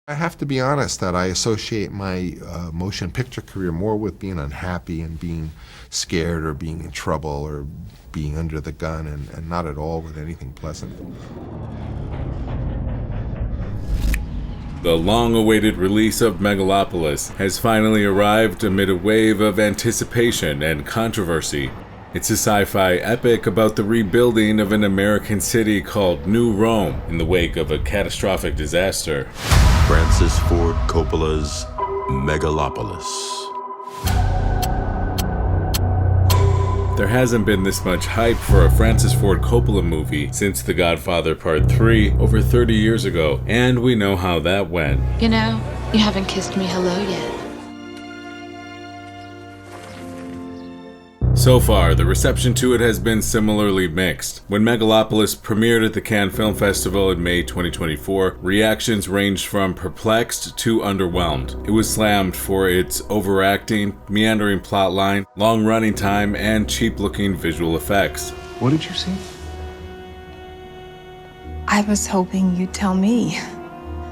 I have to be honest that I associate my motion picture career more with being unhappy and being scared or being in trouble or being under the gun, and not at all with anything pleasant. The long-awaited release of Megalopolis has finally arrived amid a wave of anticipation and controversy. It's a sci-fi epic about the rebuilding of an American city called New Rome in the wake of a catastrophic disaster. Francis Ford Coppola's Megalopolis. There hasn't been this much hype for a Francis Ford Coppola movie since The Godfather Part 3 over 30 years ago, and we know how that went. You know, you haven't kissed me hello yet. So far, the reception to it has been similarly mixed. When Megalopolis premiered at the Cannes Film Festival in May 2024, reactions ranged from perplexed to underwhelmed. It was slammed for its overacting, meandering plotline, long running time, and cheap-looking visual effects. What did you see? I was hoping you'd tell me.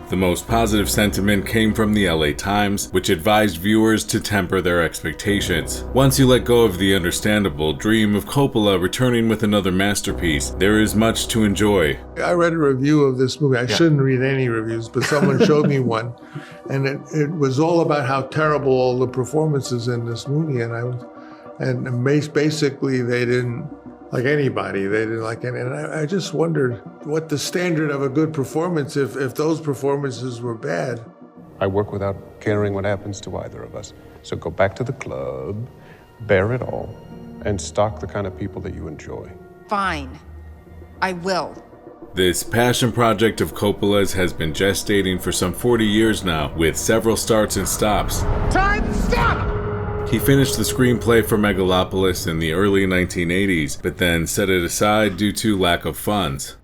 The most positive sentiment came from the LA Times, which advised viewers to temper their expectations. Once you let go of the understandable dream of Coppola returning with another masterpiece, there is much to enjoy. I read a review of this movie. I shouldn't read any reviews, but someone showed me one, and it was all about how terrible all the performances in this movie, and basically they didn't like anybody. They didn't like any. And I just wondered what the standard of a good performance if those performances were bad. I work without caring what happens to either of us. So go back to the club, bear it all, and stock the kind of people that you enjoy. Fine. I will. This passion project of Coppola's has been gestating for some 40 years now, with several starts and stops. Time to stop! He finished the screenplay for Megalopolis in the early 1980s, but then set it aside due to lack of funds.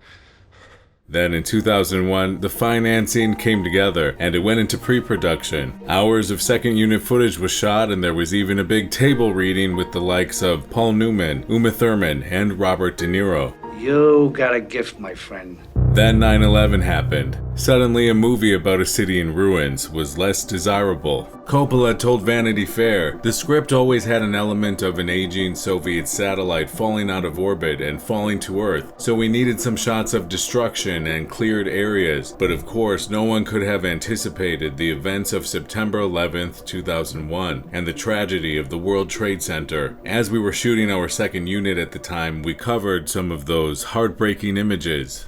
Then in 2001, the financing came together and it went into pre-production. Hours of second unit footage was shot, and there was even a big table reading with the likes of Paul Newman, Uma Thurman, and Robert De Niro. You got a gift, my friend. Then 9/11 happened. Suddenly, a movie about a city in ruins was less desirable. Coppola told Vanity Fair, "The script always had an element of an aging Soviet satellite falling out of orbit and falling to Earth, so we needed some shots of destruction and cleared areas, but of course no one could have anticipated the events of September 11th, 2001, and the tragedy of the World Trade Center. As we were shooting our second unit at the time, we covered some of those heartbreaking images."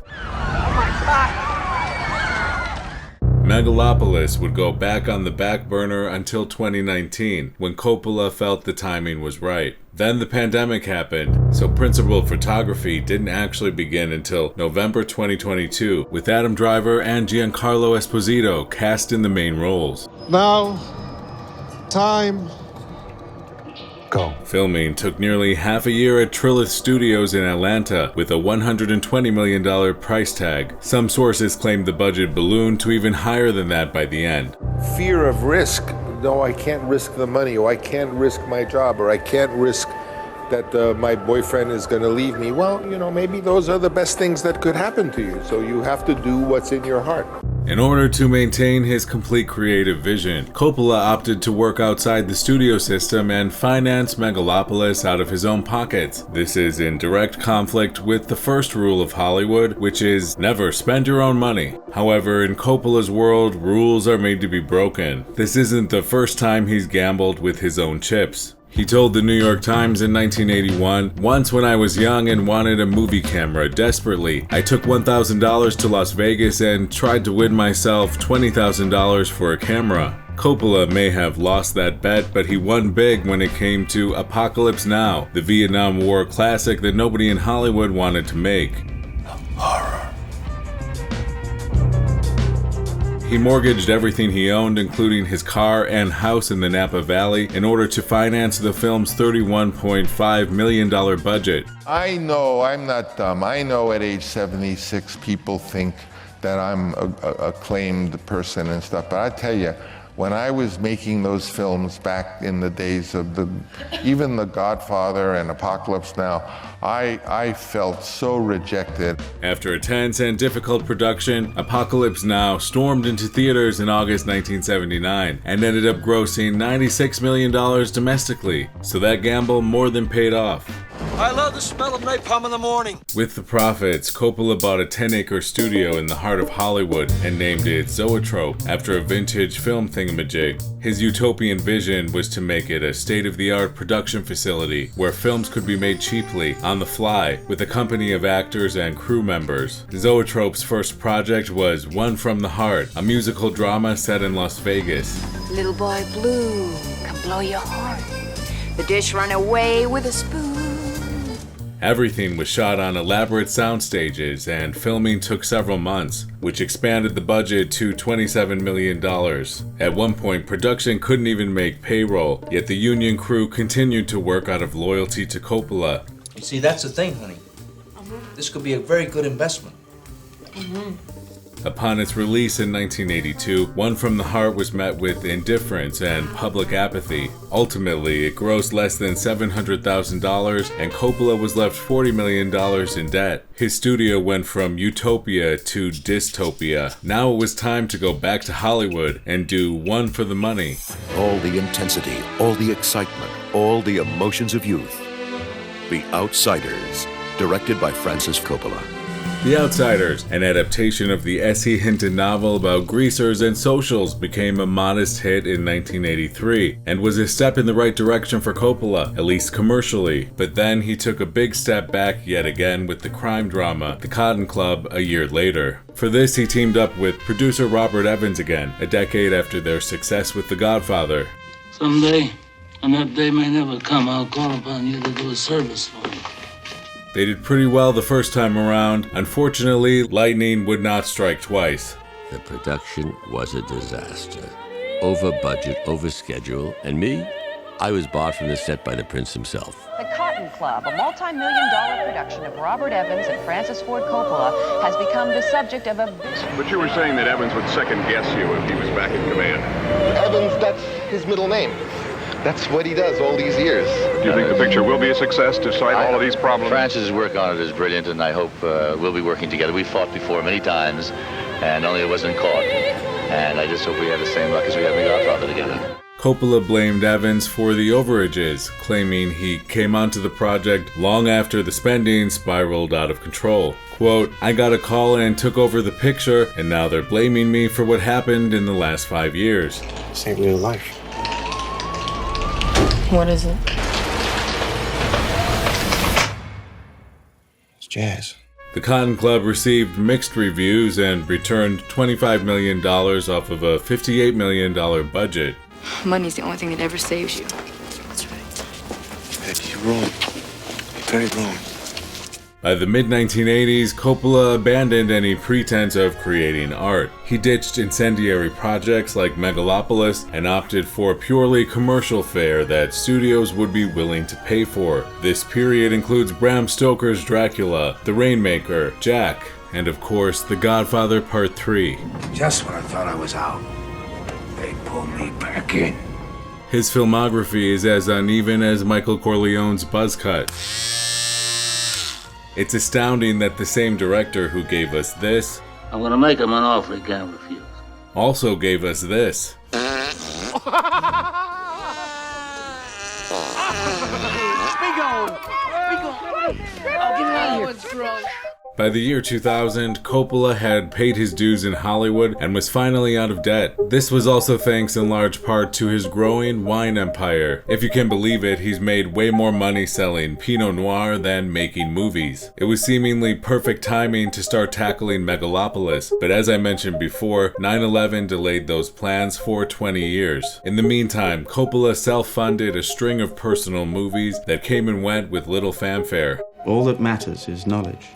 Megalopolis would go back on the back burner until 2019, when Coppola felt the timing was right. Then the pandemic happened, so principal photography didn't actually begin until November 2022, with Adam Driver and Giancarlo Esposito cast in the main roles. Now, time. Go. Filming took nearly half a year at Trilith Studios in Atlanta, with a $120 million price tag. Some sources claimed the budget ballooned to even higher than that by the end. Fear of risk. No, I can't risk the money, or I can't risk my job, or I can't risk that my boyfriend is going to leave me. Well, maybe those are the best things that could happen to you. So you have to do what's in your heart. In order to maintain his complete creative vision, Coppola opted to work outside the studio system and finance Megalopolis out of his own pockets. This is in direct conflict with the first rule of Hollywood, which is never spend your own money. However, in Coppola's world, rules are made to be broken. This isn't the first time he's gambled with his own chips. He told the New York Times in 1981, "Once when I was young and wanted a movie camera desperately, I took $1,000 to Las Vegas and tried to win myself $20,000 for a camera." Coppola may have lost that bet, but he won big when it came to Apocalypse Now, the Vietnam War classic that nobody in Hollywood wanted to make. Horror. He mortgaged everything he owned, including his car and house in the Napa Valley, in order to finance the film's $31.5 million budget. I know, I'm not dumb. I know at age 76 people think that I'm a acclaimed person and stuff, but I tell you, when I was making those films back in the days of even The Godfather and Apocalypse Now, I felt so rejected. After a tense and difficult production, Apocalypse Now stormed into theaters in August 1979 and ended up grossing $96 million domestically, so that gamble more than paid off. I love the smell of napalm in the morning. With the profits, Coppola bought a 10-acre studio in the heart of Hollywood and named it Zoetrope after a vintage film thingamajig. His utopian vision was to make it a state-of-the-art production facility where films could be made cheaply, on the fly, with a company of actors and crew members. Zoetrope's first project was One from the Heart, a musical drama set in Las Vegas. Little boy blue, come blow your horn. The dish run away with a spoon. Everything was shot on elaborate sound stages, and filming took several months, which expanded the budget to $27 million. At one point, production couldn't even make payroll, yet the union crew continued to work out of loyalty to Coppola. You see, that's the thing, honey. This could be a very good investment. Upon its release in 1982, One from the Heart was met with indifference and public apathy. Ultimately, it grossed less than $700,000, and Coppola was left $40 million in debt. His studio went from utopia to dystopia. Now it was time to go back to Hollywood and do one for the money. All the intensity, all the excitement, all the emotions of youth. The Outsiders, directed by Francis Coppola. The Outsiders, an adaptation of the S.E. Hinton novel about greasers and socials, became a modest hit in 1983 and was a step in the right direction for Coppola, at least commercially. But then he took a big step back yet again with the crime drama, The Cotton Club, a year later. For this, he teamed up with producer Robert Evans again, a decade after their success with The Godfather. Someday, and that day may never come, I'll call upon you to do a service for me. They did pretty well the first time around. Unfortunately, lightning would not strike twice. The production was a disaster. Over budget, over schedule, and me? I was barred from the set by the prince himself. The Cotton Club, a multi-million-dollar production of Robert Evans and Francis Ford Coppola, has become the subject of a... But you were saying that Evans would second-guess you if he was back in command. Evans, that's his middle name. That's what he does all these years. Do you think the picture will be a success despite all of these problems? Francis' work on it is brilliant, and I hope we'll be working together. We fought before many times, and only it wasn't caught. And I just hope we have the same luck as we have in The Godfather together. Coppola blamed Evans for the overages, claiming he came onto the project long after the spending spiraled out of control. Quote, I got a call and took over the picture, and now they're blaming me for what happened in the last 5 years. Saved your life. What is it? It's jazz. The Cotton Club received mixed reviews and returned $25 million off of a $58 million budget. Money's the only thing that ever saves you. That's right. Ed, you're wrong. You're very wrong. By the mid-1980s, Coppola abandoned any pretense of creating art. He ditched incendiary projects like Megalopolis and opted for purely commercial fare that studios would be willing to pay for. This period includes Bram Stoker's Dracula, The Rainmaker, Jack, and of course, The Godfather Part 3. Just when I thought I was out, they pulled me back in. His filmography is as uneven as Michael Corleone's buzz cut. It's astounding that the same director who gave us this I'm gonna make him an offer he can't refuse. also gave us this. Be gone! Be gone! I'll get out of here. By the year 2000, Coppola had paid his dues in Hollywood and was finally out of debt. This was also thanks in large part to his growing wine empire. If you can believe it, he's made way more money selling Pinot Noir than making movies. It was seemingly perfect timing to start tackling Megalopolis, but as I mentioned before, 9/11 delayed those plans for 20 years. In the meantime, Coppola self-funded a string of personal movies that came and went with little fanfare. All that matters is knowledge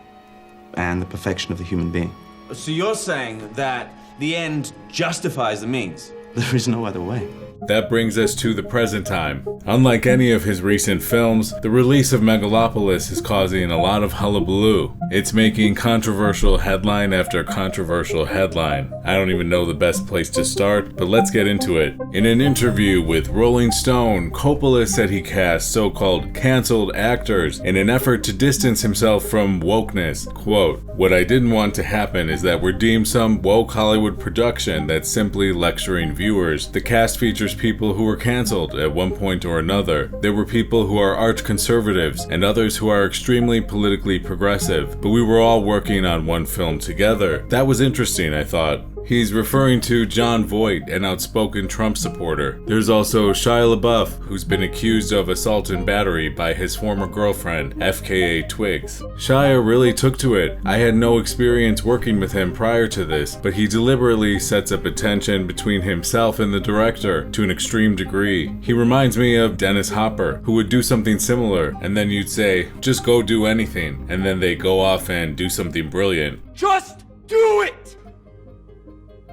and the perfection of the human being. So you're saying that the end justifies the means? There is no other way. That brings us to the present time. Unlike any of his recent films, the release of Megalopolis is causing a lot of hullabaloo. It's making controversial headline after controversial headline. I don't even know the best place to start, but let's get into it. In an interview with Rolling Stone, Coppola said he cast so-called canceled actors in an effort to distance himself from wokeness. Quote, "What I didn't want to happen is that we're deemed some woke Hollywood production that's simply lecturing viewers. The cast features people who were canceled at one point or another. There were people who are arch conservatives and others who are extremely politically progressive, but we were all working on one film together. That was interesting, I thought." He's referring to Jon Voight, an outspoken Trump supporter. There's also Shia LaBeouf, who's been accused of assault and battery by his former girlfriend, FKA Twigs. Shia really took to it. I had no experience working with him prior to this, but he deliberately sets up a tension between himself and the director to an extreme degree. He reminds me of Dennis Hopper, who would do something similar, and then you'd say, just go do anything, and then they go off and do something brilliant. Just do it!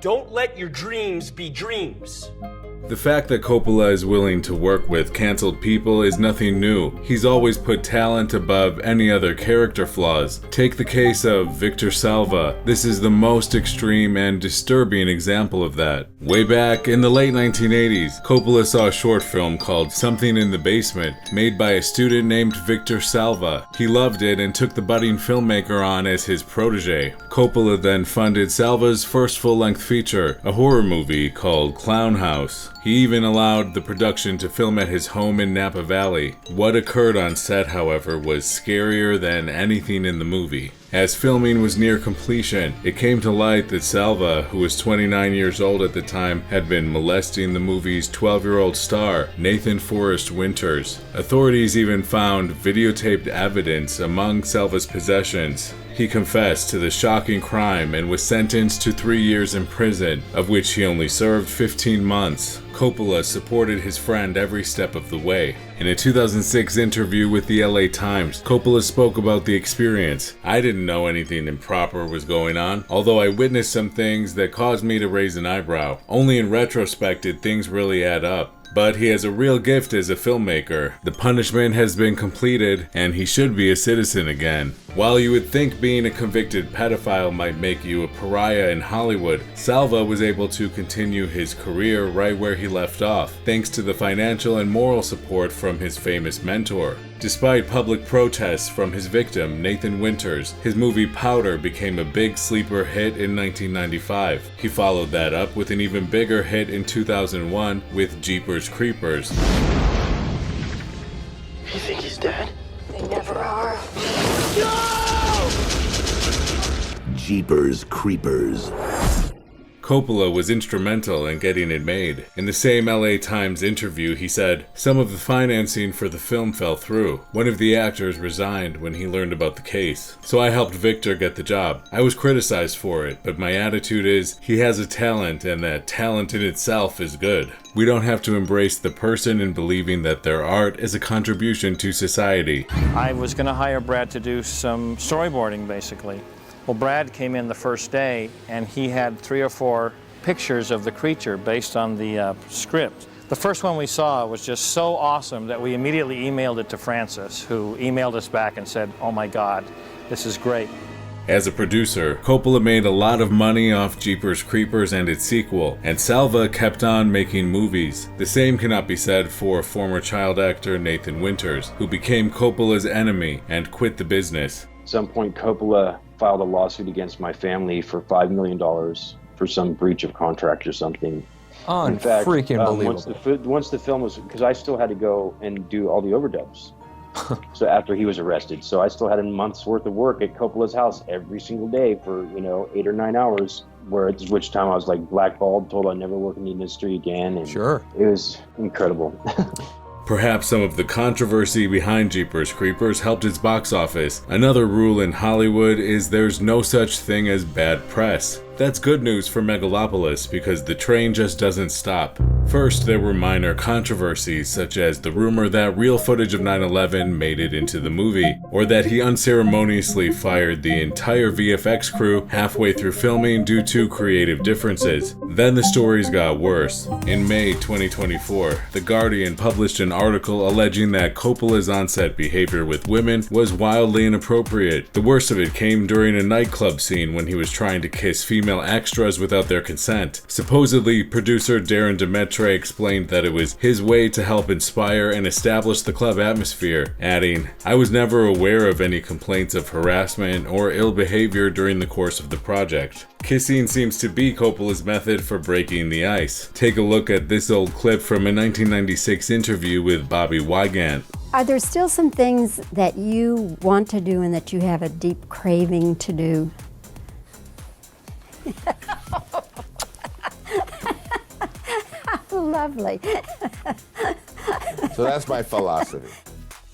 Don't let your dreams be dreams. The fact that Coppola is willing to work with canceled people is nothing new. He's always put talent above any other character flaws. Take the case of Victor Salva. This is the most extreme and disturbing example of that. Way back in the late 1980s, Coppola saw a short film called Something in the Basement, made by a student named Victor Salva. He loved it and took the budding filmmaker on as his protege. Coppola then funded Salva's first full-length feature, a horror movie called Clown House. He even allowed the production to film at his home in Napa Valley. What occurred on set, however, was scarier than anything in the movie. As filming was near completion, it came to light that Salva, who was 29 years old at the time, had been molesting the movie's 12-year-old star, Nathan Forrest Winters. Authorities even found videotaped evidence among Salva's possessions. He confessed to the shocking crime and was sentenced to 3 years in prison, of which he only served 15 months. Coppola supported his friend every step of the way. In a 2006 interview with the LA Times, Coppola spoke about the experience. "I didn't know anything improper was going on, although I witnessed some things that caused me to raise an eyebrow. Only in retrospect did things really add up. But he has a real gift as a filmmaker. The punishment has been completed, and he should be a citizen again." While you would think being a convicted pedophile might make you a pariah in Hollywood, Salva was able to continue his career right where he left off, thanks to the financial and moral support from his famous mentor. Despite public protests from his victim, Nathan Winters, his movie Powder became a big sleeper hit in 1995. He followed that up with an even bigger hit in 2001 with Jeepers Creepers. You think he's dead? They never are. Jeepers Creepers. Coppola was instrumental in getting it made. In the same LA Times interview, he said, "Some of the financing for the film fell through. One of the actors resigned when he learned about the case. So I helped Victor get the job. I was criticized for it, but my attitude is, he has a talent, and that talent in itself is good. We don't have to embrace the person in believing that their art is a contribution to society." I was going to hire Brad to do some storyboarding, basically. Well, Brad came in the first day, and he had 3 or 4 pictures of the creature based on the script. The first one we saw was just so awesome that we immediately emailed it to Francis, who emailed us back and said, "Oh my God, this is great." As a producer, Coppola made a lot of money off Jeepers Creepers and its sequel, and Salva kept on making movies. The same cannot be said for former child actor Nathan Winters, who became Coppola's enemy and quit the business. At some point, Coppola filed a lawsuit against my family for $5 million for some breach of contract or something. In fact, once the film was, because I still had to go and do all the overdubs. So after he was arrested, so I still had a month's worth of work at Coppola's house every single day for 8 or 9 hours. Which time I was like blackballed, told I'd never work in the industry again, and it was incredible. Perhaps some of the controversy behind Jeepers Creepers helped its box office. Another rule in Hollywood is there's no such thing as bad press. That's good news for Megalopolis because the train just doesn't stop. First, there were minor controversies, such as the rumor that real footage of 9/11 made it into the movie, or that he unceremoniously fired the entire VFX crew halfway through filming due to creative differences. Then the stories got worse. In May 2024, The Guardian published an article alleging that Coppola's on-set behavior with women was wildly inappropriate. The worst of it came during a nightclub scene when he was trying to kiss female extras without their consent. Supposedly, producer Darren Demetre explained that it was his way to help inspire and establish the club atmosphere, adding, "I was never aware of any complaints of harassment or ill behavior during the course of the project." Kissing seems to be Coppola's method for breaking the ice. Take a look at this old clip from a 1996 interview with Bobby Wygant. Are there still some things that you want to do and that you have a deep craving to do? Lovely. So that's my philosophy.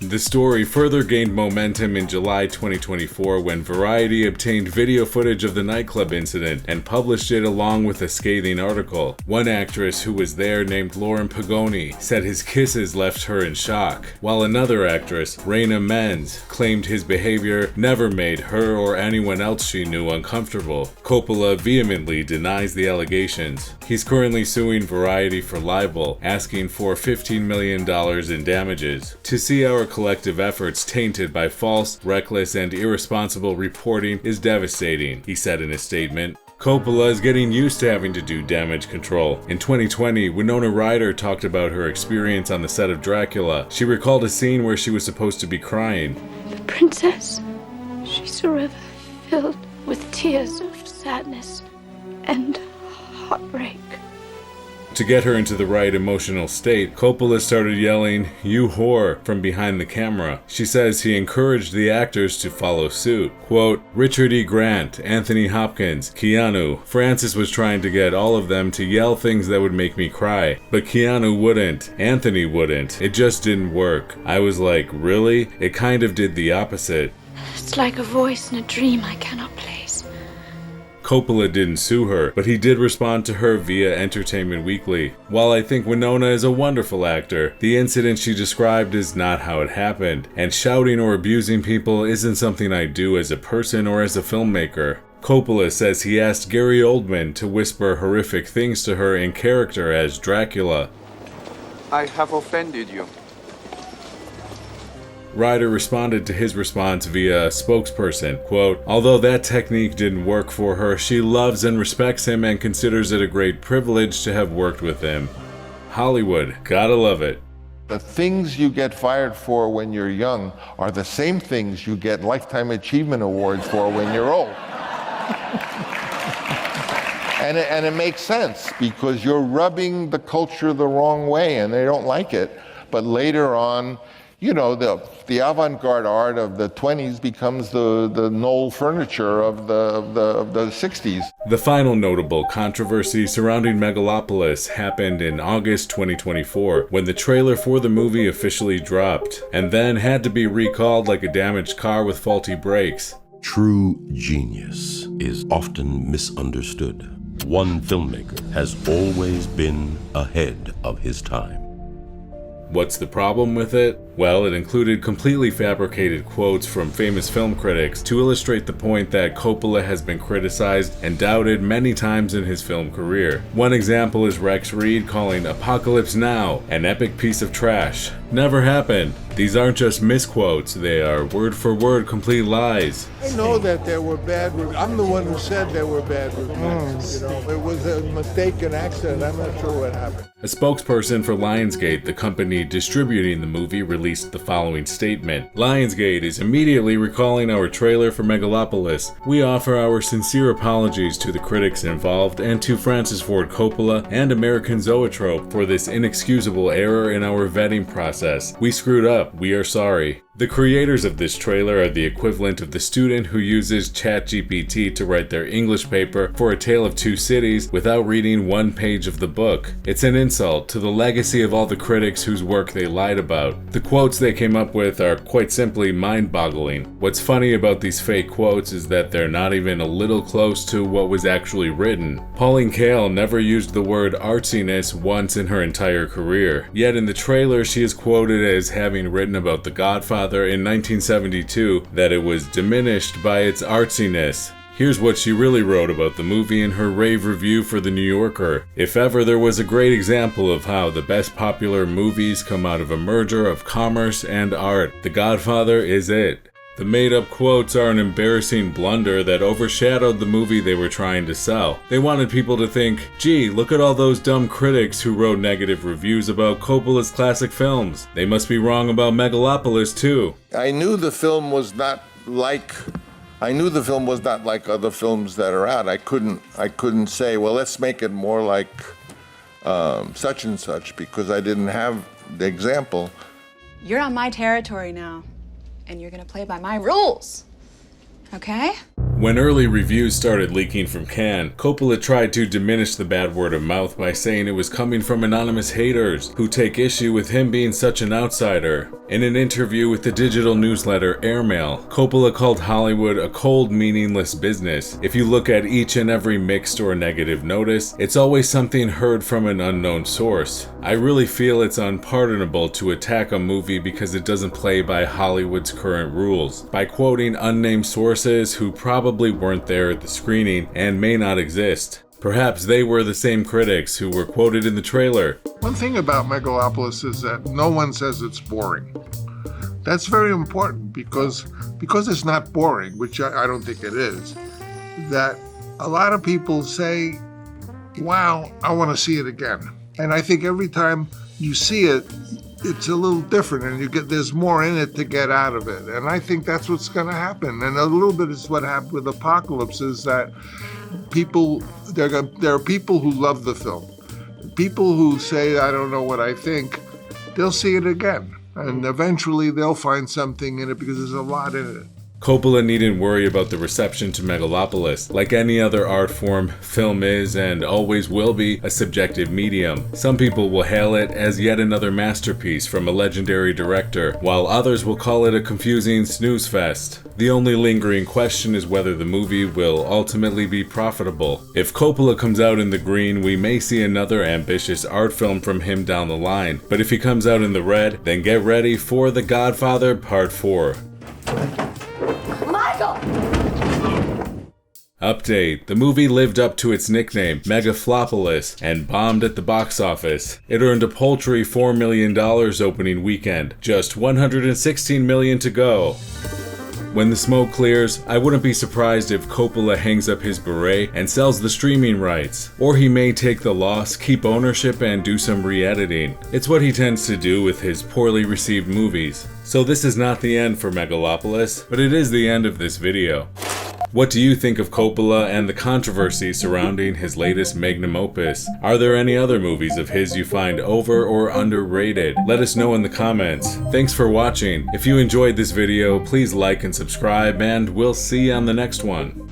The story further gained momentum in July 2024 when Variety obtained video footage of the nightclub incident and published it along with a scathing article. One actress who was there, named Lauren Pagoni, said his kisses left her in shock, while another actress, Raina Menz, claimed his behavior never made her or anyone else she knew uncomfortable. Coppola vehemently denies the allegations. He's currently suing Variety for libel, asking for $15 million in damages. To see our collective efforts tainted by false, reckless, and irresponsible reporting is devastating, he said in a statement. Coppola is getting used to having to do damage control. In 2020, Winona Ryder talked about her experience on the set of Dracula. She recalled a scene where she was supposed to be crying. The princess, she's a river filled with tears of sadness and heartbreak. To get her into the right emotional state, Coppola started yelling, "You whore," from behind the camera. She says he encouraged the actors to follow suit. Quote, Richard E. Grant, Anthony Hopkins, Keanu. Francis was trying to get all of them to yell things that would make me cry. But Keanu wouldn't. Anthony wouldn't. It just didn't work. I was like, really? It kind of did the opposite. It's like a voice in a dream I cannot place. Coppola didn't sue her, but he did respond to her via Entertainment Weekly. While I think Winona is a wonderful actor, the incident she described is not how it happened, and shouting or abusing people isn't something I do as a person or as a filmmaker. Coppola says he asked Gary Oldman to whisper horrific things to her in character as Dracula. I have offended you. Ryder responded to his response via a spokesperson, quote, although that technique didn't work for her, she loves and respects him and considers it a great privilege to have worked with him. Hollywood, gotta love it. The things you get fired for when you're young are the same things you get Lifetime Achievement Awards for when you're old. And it makes sense because you're rubbing the culture the wrong way and they don't like it. But later on, you know, the avant-garde art of the 20s becomes the Knoll furniture of the 60s. The final notable controversy surrounding Megalopolis happened in August 2024, when the trailer for the movie officially dropped, and then had to be recalled like a damaged car with faulty brakes. True genius is often misunderstood. One filmmaker has always been ahead of his time. What's the problem with it? Well, it included completely fabricated quotes from famous film critics to illustrate the point that Coppola has been criticized and doubted many times in his film career. One example is Rex Reed calling Apocalypse Now an epic piece of trash. Never happened. These aren't just misquotes, they are word-for-word complete lies. I know that there were bad reviews. I'm the one who said there were bad reviews. You know, it was a mistaken accident. I'm not sure what happened. A spokesperson for Lionsgate, the company distributing the movie, released the following statement. Lionsgate is immediately recalling our trailer for Megalopolis. We offer our sincere apologies to the critics involved and to Francis Ford Coppola and American Zoetrope for this inexcusable error in our vetting process. We screwed up. We are sorry. The creators of this trailer are the equivalent of the student who uses ChatGPT to write their English paper for A Tale of Two Cities without reading one page of the book. It's an insult to the legacy of all the critics whose work they lied about. The quotes they came up with are quite simply mind-boggling. What's funny about these fake quotes is that they're not even a little close to what was actually written. Pauline Kael never used the word artsiness once in her entire career. Yet in the trailer she is quoted as having written about The Godfather in 1972 that it was diminished by its artsiness. Here's what she really wrote about the movie in her rave review for The New Yorker. If ever there was a great example of how the best popular movies come out of a merger of commerce and art, The Godfather is it. The made-up quotes are an embarrassing blunder that overshadowed the movie they were trying to sell. They wanted people to think, gee, look at all those dumb critics who wrote negative reviews about Coppola's classic films. They must be wrong about Megalopolis too. I knew the film was not like other films that are out. I couldn't say, well, let's make it more like such and such, because I didn't have the example. You're on my territory now, and you're gonna play by my rules, okay? When early reviews started leaking from Cannes, Coppola tried to diminish the bad word of mouth by saying it was coming from anonymous haters who take issue with him being such an outsider. In an interview with the digital newsletter Airmail, Coppola called Hollywood a cold, meaningless business. If you look at each and every mixed or negative notice, it's always something heard from an unknown source. I really feel it's unpardonable to attack a movie because it doesn't play by Hollywood's current rules, by quoting unnamed sources who probably weren't there at the screening and may not exist. Perhaps they were the same critics who were quoted in the trailer. One thing about Megalopolis is that no one says it's boring. That's very important because it's not boring, which I don't think it is, that a lot of people say, wow, I want to see it again. And I think every time you see it, it's a little different, and there's more in it to get out of it. And I think that's what's going to happen. And a little bit is what happened with Apocalypse, is that there are people who love the film. People who say, I don't know what I think, they'll see it again. And eventually they'll find something in it because there's a lot in it. Coppola needn't worry about the reception to Megalopolis. Like any other art form, film is and always will be a subjective medium. Some people will hail it as yet another masterpiece from a legendary director, while others will call it a confusing snooze fest. The only lingering question is whether the movie will ultimately be profitable. If Coppola comes out in the green, we may see another ambitious art film from him down the line. But if he comes out in the red, then get ready for The Godfather Part 4. Update. The movie lived up to its nickname, Megalopolis, and bombed at the box office. It earned a paltry $4 million opening weekend, just $116 million to go. When the smoke clears, I wouldn't be surprised if Coppola hangs up his beret and sells the streaming rights. Or he may take the loss, keep ownership, and do some re-editing. It's what he tends to do with his poorly received movies. So this is not the end for Megalopolis, but it is the end of this video. What do you think of Coppola and the controversy surrounding his latest magnum opus? Are there any other movies of his you find over or underrated? Let us know in the comments. Thanks for watching. If you enjoyed this video, please like and subscribe, and we'll see you on the next one.